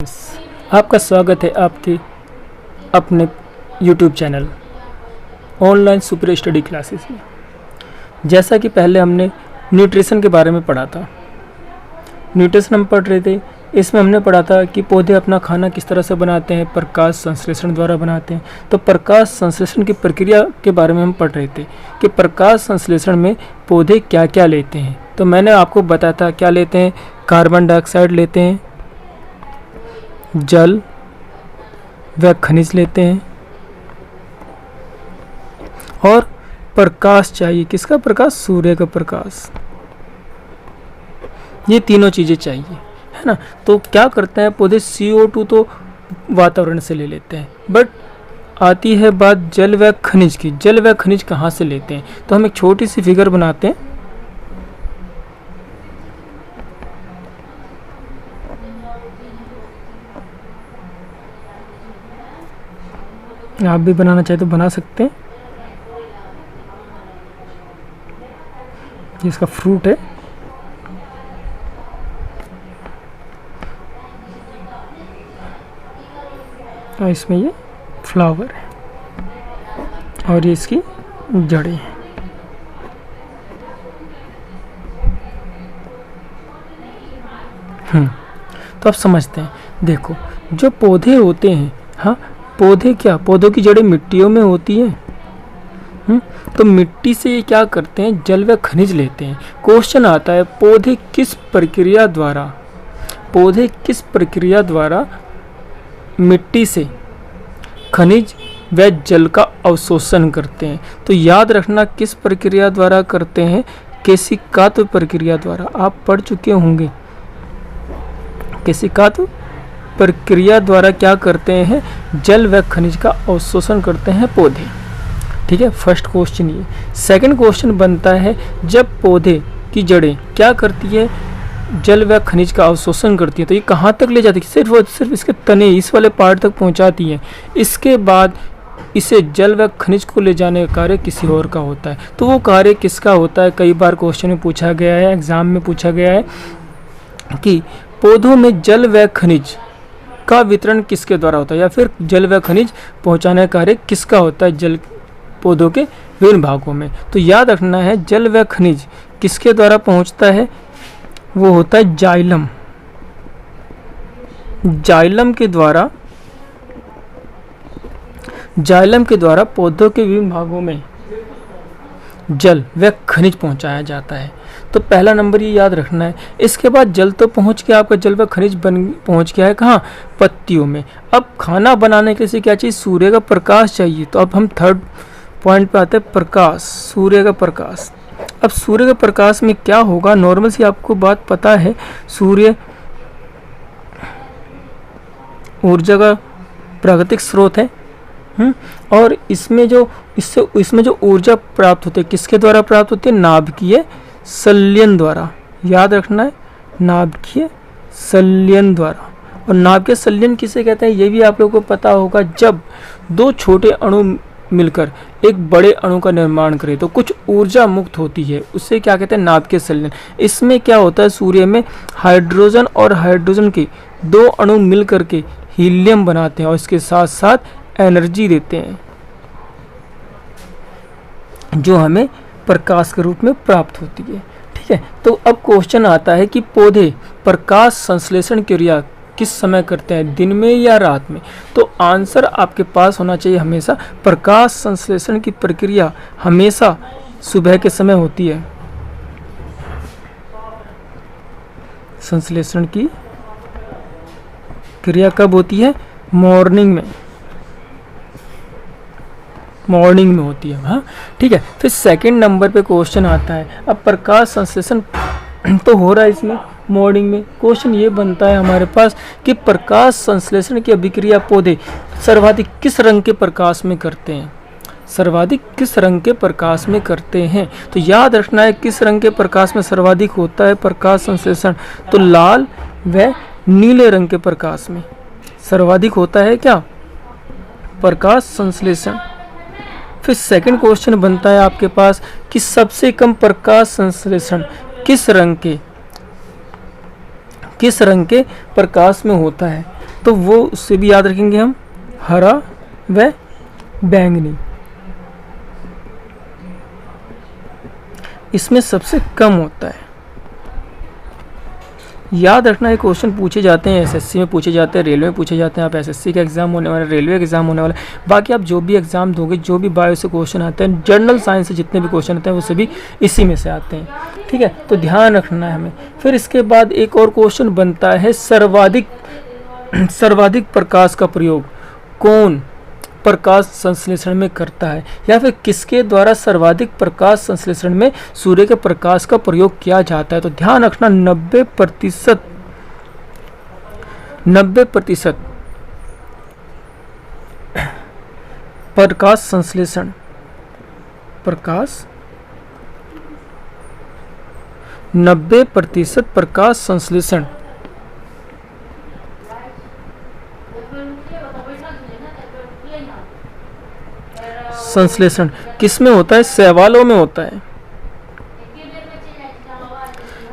आपका स्वागत है आपके अपने YouTube channel online super study classes में। जैसा कि पहले हमने न्यूट्रिशन के बारे में पढ़ा था, न्यूट्रिशन हम पढ़ रहे थे। इसमें हमने पढ़ा था कि पौधे अपना खाना किस तरह से बनाते हैं, प्रकाश संश्लेषण द्वारा बनाते हैं। तो प्रकाश संश्लेषण की प्रक्रिया के बारे में हम पढ़ रहे थे कि प्रकाश संश्लेषण में पौधे क्या क्या लेते हैं। तो मैंने आपको बताया था क्या लेते हैं, कार्बन डाइऑक्साइड लेते हैं, जल व खनिज लेते हैं और प्रकाश चाहिए। किसका प्रकाश? सूर्य का प्रकाश। ये तीनों चीज़ें चाहिए, है ना। तो क्या करते हैं पौधे? CO2 तो वातावरण से ले लेते हैं, बट आती है बात जल व खनिज की। जल व खनिज कहाँ से लेते हैं? तो हम एक छोटी सी फिगर बनाते हैं। आप भी बनाना चाहे तो बना सकते हैं। ये इसका फ्रूट है, और इसमें ये फ्लावर है और ये इसकी जड़ें हैं। तो आप समझते हैं, देखो जो पौधे होते हैं, हाँ पौधे क्या, पौधों की जड़ें मिट्टियों में होती हैं। तो मिट्टी से ये क्या करते हैं? जल व खनिज लेते हैं। क्वेश्चन आता है पौधे किस प्रक्रिया द्वारा मिट्टी से खनिज व जल का अवशोषण करते हैं। तो याद रखना किस प्रक्रिया द्वारा करते हैं? केशिकात्व प्रक्रिया द्वारा। आप पढ़ चुके होंगे, केशिकात्व प्रक्रिया द्वारा क्या करते हैं? जल व खनिज का अवशोषण करते हैं पौधे। ठीक है, फर्स्ट क्वेश्चन ये। सेकंड क्वेश्चन बनता है जब पौधे की जड़ें क्या करती है? जल व खनिज का अवशोषण करती है। तो ये कहाँ तक ले जाती है? सिर्फ इसके तने, इस वाले पार्ट तक पहुँचाती है। इसके बाद इसे जल व खनिज को ले जाने का कार्य किसी और का होता है। तो वो कार्य किसका होता है? कई बार क्वेश्चन में पूछा गया है, एग्जाम में पूछा गया है कि पौधों में जल व खनिज का वितरण किसके द्वारा होता है, या फिर जल व खनिज पहुंचाने का कार्य किसका होता है जल पौधों के विभिन्न भागों में। तो याद रखना है जल व खनिज किसके द्वारा पहुंचता है? वो होता है जाइलम। जाइलम के द्वारा पौधों के विभिन्न भागों में जल व खनिज पहुंचाया जाता है। तो पहला नंबर ये याद रखना है। इसके बाद जल तो पहुंच गया, आपका जल व खनिज पहुंच गया है कहाँ? पत्तियों में। अब खाना बनाने के लिए क्या चाहिए? सूर्य का प्रकाश चाहिए। तो अब हम थर्ड पॉइंट पे आते हैं, प्रकाश, सूर्य का प्रकाश। अब सूर्य के प्रकाश में क्या होगा? नॉर्मल सी आपको बात पता है, सूर्य ऊर्जा का प्राकृतिक स्रोत है। और इसमें जो ऊर्जा प्राप्त होती है किसके द्वारा प्राप्त होती है? नाभिकीय संलयन द्वारा। याद रखना है, नाभिकीय संलयन द्वारा। और नाभिकीय संलयन किसे कहते हैं ये भी आप लोगों को पता होगा। जब दो छोटे अणु मिलकर एक बड़े अणु का निर्माण करें तो कुछ ऊर्जा मुक्त होती है, उससे क्या कहते हैं? नाभिकीय संलयन। इसमें क्या होता है? सूर्य में हाइड्रोजन और हाइड्रोजन के दो अणु मिल करके हीलियम बनाते हैं और इसके साथ साथ एनर्जी देते हैं जो हमें प्रकाश के रूप में प्राप्त होती है। ठीक है, तो अब क्वेश्चन आता है कि पौधे प्रकाश संश्लेषण क्रिया किस समय करते हैं, दिन में या रात में? तो आंसर आपके पास होना चाहिए हमेशा प्रकाश संश्लेषण की प्रक्रिया हमेशा सुबह के समय होती है। संश्लेषण की क्रिया कब होती है? मॉर्निंग में होती है। हाँ ठीक है। फिर सेकंड नंबर पे क्वेश्चन आता है, अब प्रकाश संश्लेषण तो हो रहा है इसमें मॉर्निंग में। क्वेश्चन ये बनता है हमारे पास कि प्रकाश संश्लेषण की अभिक्रिया पौधे सर्वाधिक किस रंग के प्रकाश में करते हैं? सर्वाधिक किस रंग के प्रकाश में करते हैं? तो याद रखना है किस रंग के प्रकाश में सर्वाधिक होता है प्रकाश संश्लेषण? तो लाल व नीले रंग के प्रकाश में सर्वाधिक होता है क्या? प्रकाश संश्लेषण। फिर सेकंड क्वेश्चन बनता है आपके पास कि सबसे कम प्रकाश संश्लेषण किस रंग के प्रकाश में होता है? तो वो उससे भी याद रखेंगे हम, हरा व बैंगनी। इसमें सबसे कम होता है। याद रखना, ये क्वेश्चन पूछे जाते हैं एसएससी में पूछे जाते हैं, रेलवे में पूछे जाते हैं। आप एसएससी का एग्जाम होने वाला है, रेलवे का एग्जाम होने वाला है, बाकी आप जो भी एग्जाम दोगे, जो भी बायो से क्वेश्चन आते हैं, जनरल साइंस से जितने भी क्वेश्चन आते हैं वो सभी इसी में से आते हैं। ठीक है, तो ध्यान रखना है हमें। फिर इसके बाद एक और क्वेश्चन बनता है, सर्वाधिक प्रकाश का प्रयोग कौन प्रकाश संश्लेषण में करता है, या फिर किसके द्वारा सर्वाधिक प्रकाश संश्लेषण में सूर्य के प्रकाश का प्रयोग किया जाता है। तो ध्यान रखना 90% प्रकाश संश्लेषण 90% प्रकाश संश्लेषण किस में होता है? शैवालों में होता है,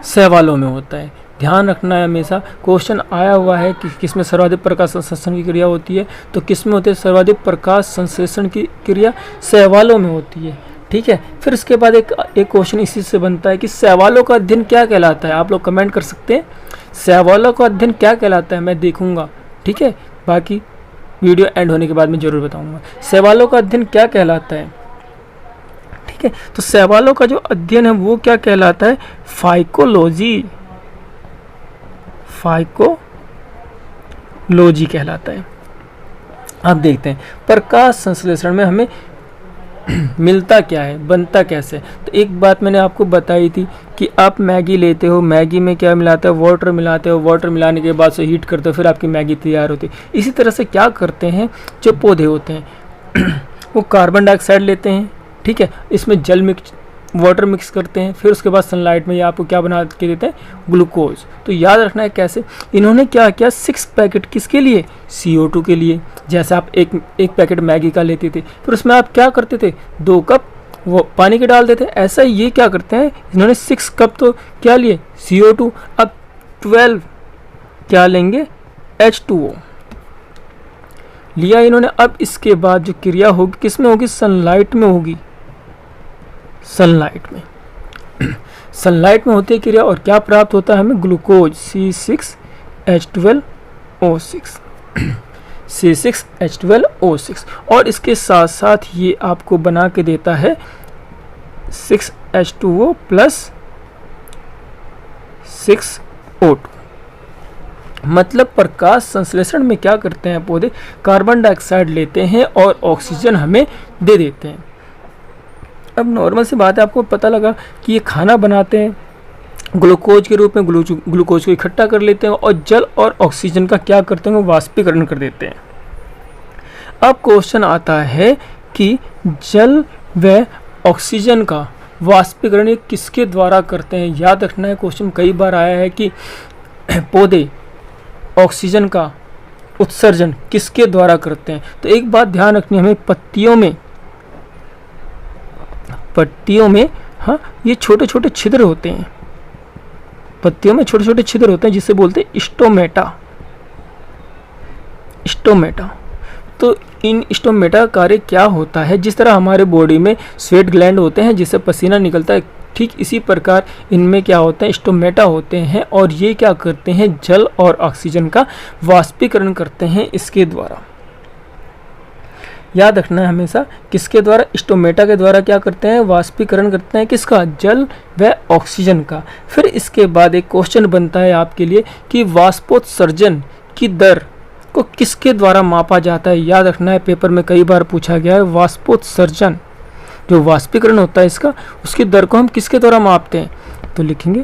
शैवालों में होता है। ध्यान रखना है हमेशा, क्वेश्चन आया हुआ है कि किस में सर्वाधिक प्रकाश संश्लेषण की क्रिया होती है, तो किस में होती है सर्वाधिक प्रकाश संश्लेषण की क्रिया? शैवालों में होती है। ठीक है, फिर इसके बाद एक क्वेश्चन इसी से बनता है कि शैवालों का अध्ययन क्या कहलाता है। आप लोग कमेंट कर सकते हैं, शैवालों का अध्ययन क्या कहलाता है, मैं देखूंगा। ठीक है, बाकी वीडियो एंड होने के बाद मैं जरूर बताऊंगा शैवालों का अध्ययन क्या कहलाता है। ठीक है, तो शैवालों का जो अध्ययन है वो क्या कहलाता है? फाइकोलॉजी कहलाता है। आप देखते हैं प्रकाश संश्लेषण में हमें मिलता क्या है, बनता कैसे। तो एक बात मैंने आपको बताई थी कि आप मैगी लेते हो, मैगी में क्या मिलाते हो? वाटर मिलाते हो, वाटर मिलाने के बाद से हीट करते हो, फिर आपकी मैगी तैयार होती है। इसी तरह से क्या करते हैं जो पौधे होते हैं वो कार्बन डाइऑक्साइड लेते हैं, ठीक है, इसमें वाटर मिक्स करते हैं, फिर उसके बाद सनलाइट में ये आपको क्या बना के देते हैं? ग्लूकोज। तो याद रखना है कैसे इन्होंने क्या किया, 6 पैकेट किसके लिए? CO2 के लिए। जैसे आप एक पैकेट मैगी का लेते थे, फिर उसमें आप क्या करते थे? 2 कप वो पानी के डाल देते। ऐसा ही ये क्या करते हैं, इन्होंने 6 कप तो क्या लिए? CO2। अब 12 क्या लेंगे? H2O लिया इन्होंने। अब इसके बाद जो क्रिया होगी किस में होगी? सनलाइट में होगी। सनलाइट में होती है क्रिया, और क्या प्राप्त होता है हमें? Glucose C6H12O6 C6H12O6। और इसके साथ साथ ये आपको बना के देता है 6H2O प्लस 6O2। मतलब प्रकाश संश्लेषण में क्या करते हैं पौधे? कार्बन डाइऑक्साइड लेते हैं और ऑक्सीजन हमें दे देते हैं। अब नॉर्मल सी बात है, आपको पता लगा कि ये खाना बनाते हैं, ग्लूकोज के रूप में ग्लूकोज को इकट्ठा कर लेते हैं, और जल और ऑक्सीजन का क्या करते हैं? वाष्पीकरण कर देते हैं। अब क्वेश्चन आता है कि जल व ऑक्सीजन का वाष्पीकरण ये किसके द्वारा करते हैं? याद रखना है, क्वेश्चन कई बार आया है कि पौधे ऑक्सीजन का उत्सर्जन किसके द्वारा करते हैं। तो एक बात ध्यान रखनी है हमें, पत्तियों में हाँ ये छोटे छोटे छिद्र होते हैं, पत्तियों में छोटे छोटे छिद्र होते हैं जिसे बोलते हैं स्टोमेटा। तो इन स्टोमेटा का कार्य क्या होता है? जिस तरह हमारे बॉडी में स्वेट ग्लैंड होते हैं जिससे पसीना निकलता है, ठीक इसी प्रकार इनमें क्या होते हैं? स्टोमेटा होते हैं, और ये क्या करते हैं? जल और ऑक्सीजन का वाष्पीकरण करते हैं इसके द्वारा। याद रखना है हमेशा, किसके द्वारा? स्टोमेटा के द्वारा क्या करते हैं? वाष्पीकरण करते हैं। किसका? जल व ऑक्सीजन का। फिर इसके बाद एक क्वेश्चन बनता है आपके लिए कि वाष्पोत्सर्जन की दर को किसके द्वारा मापा जाता है? याद रखना है, पेपर में कई बार पूछा गया है। वाष्पोत्सर्जन जो वाष्पीकरण होता है इसका, उसकी दर को हम किसके द्वारा मापते हैं? तो लिखेंगे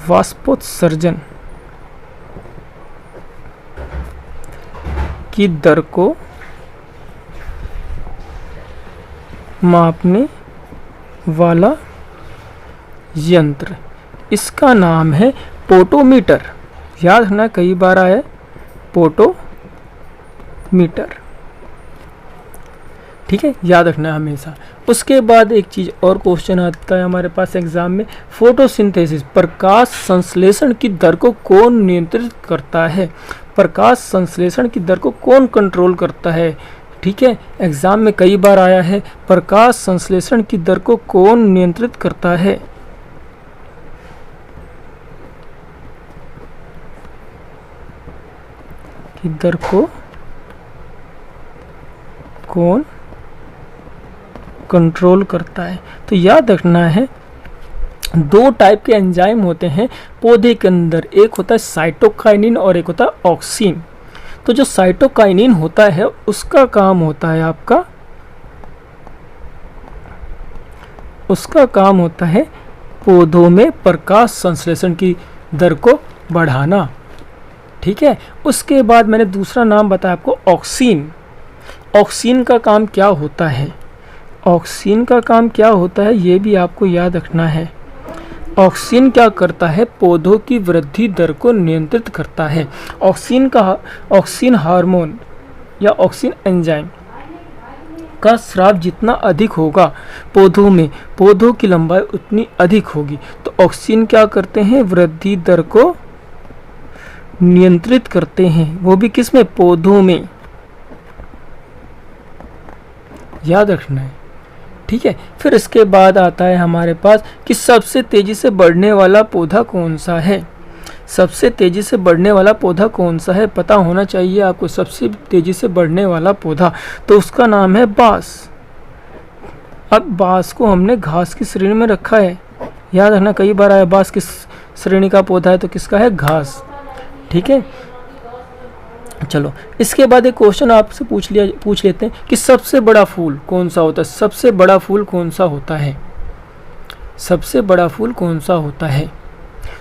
वाष्पोत्सर्जन की दर को मापने वाला यंत्र, इसका नाम है पोटोमीटर। याद रखना, कई बार आया पोटोमीटर। ठीक है, याद रखना है हमेशा। उसके बाद एक चीज़ और क्वेश्चन आता है हमारे पास एग्जाम में, फोटोसिंथेसिस, प्रकाश संश्लेषण की दर को कौन नियंत्रित करता है? प्रकाश संश्लेषण की दर को कौन कंट्रोल करता है? ठीक है, एग्जाम में कई बार आया है, प्रकाश संश्लेषण की दर को कौन नियंत्रित करता है? की दर को कौन कंट्रोल करता है? तो याद रखना है, दो टाइप के एंजाइम होते हैं पौधे के अंदर, एक होता है साइटोकाइनिन और एक होता है ऑक्सिन। तो जो साइटोकाइनिन होता है उसका काम होता है आपका, उसका काम होता है पौधों में प्रकाश संश्लेषण की दर को बढ़ाना। ठीक है, उसके बाद मैंने दूसरा नाम बताया आपको ऑक्सिन। ऑक्सिन का काम क्या होता है? ऑक्सिन का काम क्या होता है ये भी आपको याद रखना है। ऑक्सिन क्या करता है? पौधों की वृद्धि दर को नियंत्रित करता है। ऑक्सिन हार्मोन या ऑक्सिन एंजाइम का स्राव जितना अधिक होगा पौधों में, पौधों की लंबाई उतनी अधिक होगी। तो ऑक्सिन क्या करते हैं? वृद्धि दर को नियंत्रित करते हैं, वो भी किस में? पौधों में। याद रखना है। ठीक है, फिर इसके बाद आता है हमारे पास कि सबसे तेजी से बढ़ने वाला पौधा कौन सा है? सबसे तेजी से बढ़ने वाला पौधा कौन सा है? पता होना चाहिए आपको। सबसे तेजी से बढ़ने वाला पौधा, तो उसका नाम है बांस। अब बांस को हमने घास की श्रेणी में रखा है, याद रखना, कई बार आया बांस किस श्रेणी का पौधा है, तो किसका है? घास। ठीक है, चलो इसके बाद एक क्वेश्चन आपसे पूछ लेते हैं कि सबसे बड़ा फूल कौन सा होता है? सबसे बड़ा फूल कौन सा होता है? सबसे बड़ा फूल कौन सा होता है?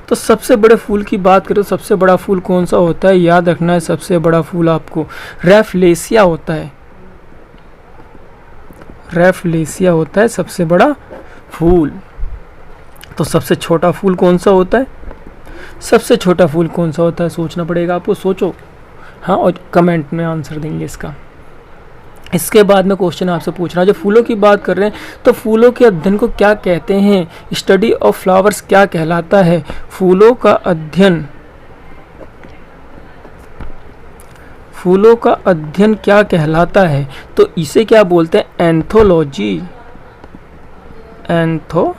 तो सबसे बड़े फूल की बात करें तो सबसे बड़ा फूल कौन सा होता है? याद रखना है, सबसे बड़ा फूल आपको रैफलेसिया होता है। रैफलेसिया होता है सबसे बड़ा फूल। तो सबसे छोटा फूल कौन सा होता है? सबसे छोटा फूल कौन सा होता है? सोचना पड़ेगा आपको, सोचो। हाँ, और कमेंट में आंसर देंगे इसका। इसके बाद में क्वेश्चन आपसे पूछ रहा, जो फूलों की बात कर रहे हैं तो फूलों के अध्ययन को क्या कहते हैं? स्टडी ऑफ फ्लावर्स क्या कहलाता है? फूलों का अध्ययन, फूलों का अध्ययन क्या कहलाता है? तो इसे क्या बोलते हैं? एंथोलॉजी। एंथोलॉजी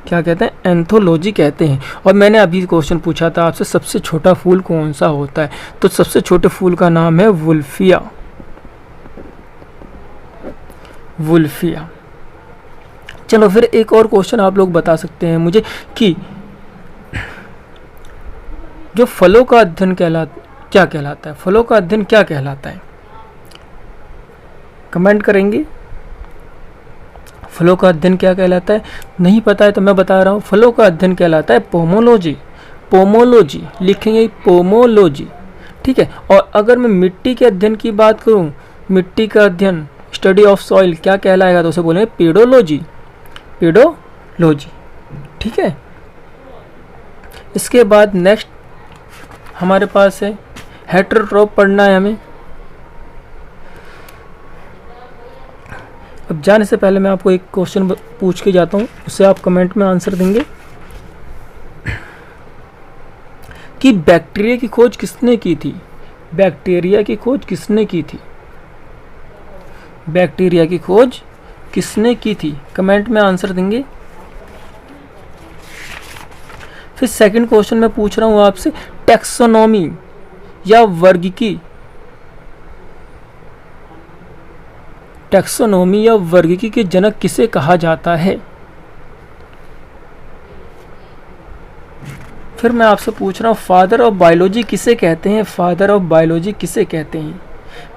क्या कहते हैं? एंथोलॉजी कहते हैं। और मैंने अभी क्वेश्चन पूछा था आपसे, सबसे छोटा फूल कौन सा होता है? तो सबसे छोटे फूल का नाम है वुल्फिया। वुल्फिया। चलो फिर एक और क्वेश्चन आप लोग बता सकते हैं मुझे कि जो फलों का अध्ययन क्या कहलाता है? फलों का अध्ययन क्या कहलाता है? कमेंट करेंगे। फलों का अध्ययन क्या कहलाता है? नहीं पता है तो मैं बता रहा हूँ, फलों का अध्ययन कहलाता है पोमोलॉजी। पोमोलॉजी लिखेंगे, पोमोलॉजी। ठीक है, और अगर मैं मिट्टी के अध्ययन की बात करूँ, मिट्टी का अध्ययन, स्टडी ऑफ सॉइल क्या कहलाएगा? तो उसे बोलेंगे पेडोलॉजी। पेडोलॉजी। ठीक है, इसके बाद नेक्स्ट हमारे पास है हेटेरोट्रॉप पढ़ना है हमें। अब जाने से पहले मैं आपको एक क्वेश्चन पूछ के जाता हूँ, उससे आप कमेंट में आंसर देंगे कि बैक्टीरिया की खोज किसने की थी? बैक्टीरिया की खोज किसने की थी? बैक्टीरिया की खोज किसने की थी? कमेंट में आंसर देंगे। फिर सेकंड क्वेश्चन मैं पूछ रहा हूँ आपसे, टैक्सोनॉमी या वर्गीकी, टैक्सोनॉमी या वर्गीकी के जनक किसे कहा जाता है? फिर मैं आपसे पूछ रहा हूँ, फादर ऑफ बायोलॉजी किसे कहते हैं? फादर ऑफ बायोलॉजी किसे कहते हैं?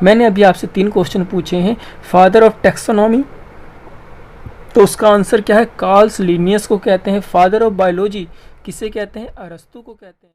मैंने अभी आपसे 3 क्वेश्चन पूछे हैं। फादर ऑफ टैक्सोनॉमी, तो उसका आंसर क्या है? कार्ल लिनियस को कहते हैं। फादर ऑफ बायोलॉजी किसे कहते हैं? अरस्तु को कहते हैं।